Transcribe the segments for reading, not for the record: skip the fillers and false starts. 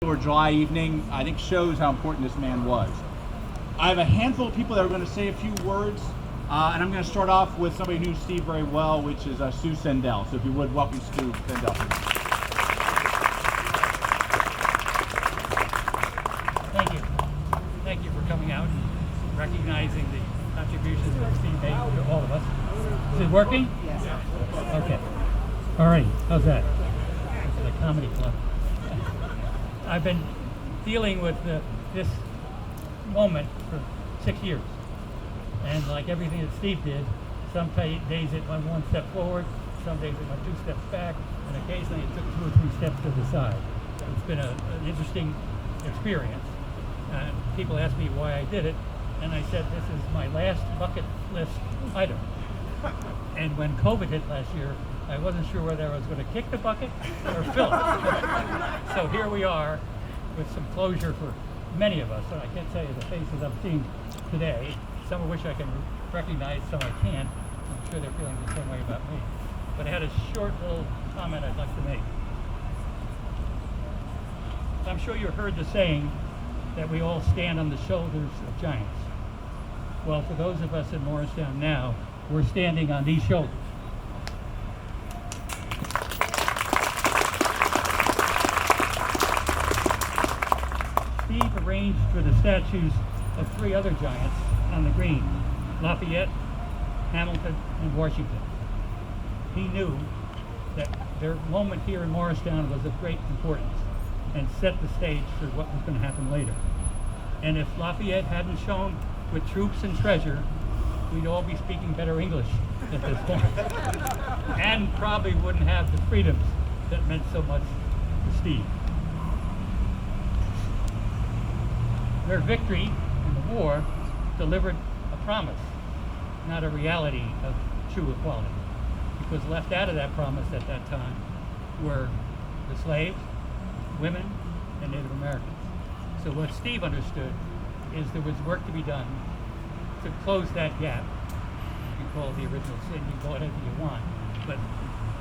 or July evening, I think shows how important this man was. I have a handful of people that are going to say a few words, and I'm going to start off with somebody who knew Steve very well, which is Stuart Sendell. So if you would, welcome Stuart Sendell. Thank you. Thank you for coming out and recognizing the contributions that Steve made to all of us. Is it working? Yes. Okay. All right. How's that? It's a comedy club. I've been dealing with this moment for 6 years. And like everything that Steve did, some days it went one step forward, some days it went 2 steps back, and occasionally it took 2 or 3 steps to the side. It's been an interesting experience. People ask me why I did it, and I said this is my last bucket list item. And when COVID hit last year, I wasn't sure whether I was going to kick the bucket or fill it. So here we are with some closure for many of us. And I can't tell you the faces I'm seeing today, some of which I can recognize, some I can't. I'm sure they're feeling the same way about me. But I had a short little comment I'd like to make. I'm sure you heard the saying that we all stand on the shoulders of giants. Well, for those of us in Morristown now, we're standing on these shoulders. Steve arranged for the statues of 3 other giants on the green: Lafayette, Hamilton, and Washington. He knew that their moment here in Morristown was of great importance and set the stage for what was going to happen later. And if Lafayette hadn't shown with troops and treasure, we'd all be speaking better English at this point. And probably wouldn't have the freedoms that meant so much to Steve. Their victory in the war delivered a promise, not a reality of true equality. Because left out of that promise at that time were the slaves, women, and Native Americans. So what Steve understood is there was work to be done to close that gap. You can call it the original sin, you can call it anything you want, but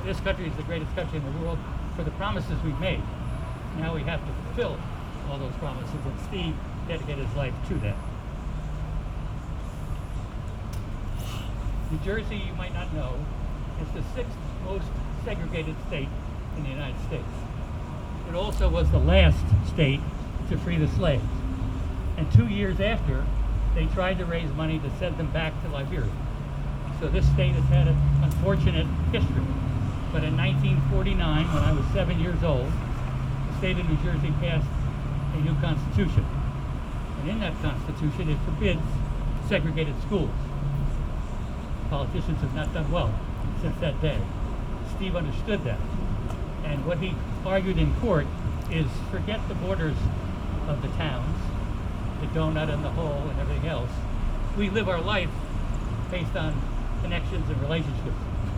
this country is the greatest country in the world for the promises we've made. Now we have to fulfill all those promises, and Steve dedicated his life to that. New Jersey, you might not know, is the 6th most segregated state in the United States. It also was the last state to free the slaves. And 2 years after, they tried to raise money to send them back to Liberia. So this state has had an unfortunate history. But in 1949, when I was 7 years old, the state of New Jersey passed a new constitution. And in that constitution, it forbids segregated schools. Politicians have not done well since that day. Steve understood that. And what he argued in court is forget the borders of the towns, the donut and the hole and everything else. We live our life based on connections and relationships,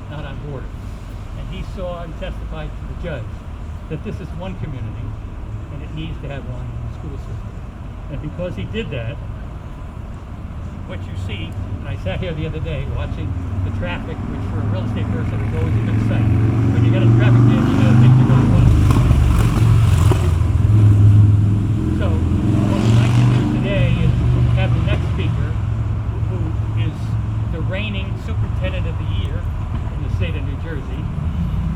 not on borders. And he saw and testified to the judge that this is one community and it needs to have one school system. And because he did that, what you see, and I sat here the other day watching the traffic, which for a real estate person is always a good sight. When you get a traffic jam, you gotta think you're going well. So what we'd like to do today is have the next speaker, who is the reigning superintendent of the year in the state of New Jersey,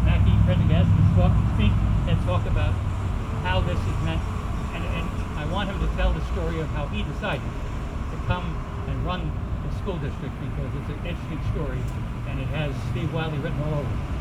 Mackie Prendergast, to speak and talk about how this is meant. And I want him to tell the story of how he decided to come and run the school district, because it's an interesting story and it has Steve Wiley written all over it.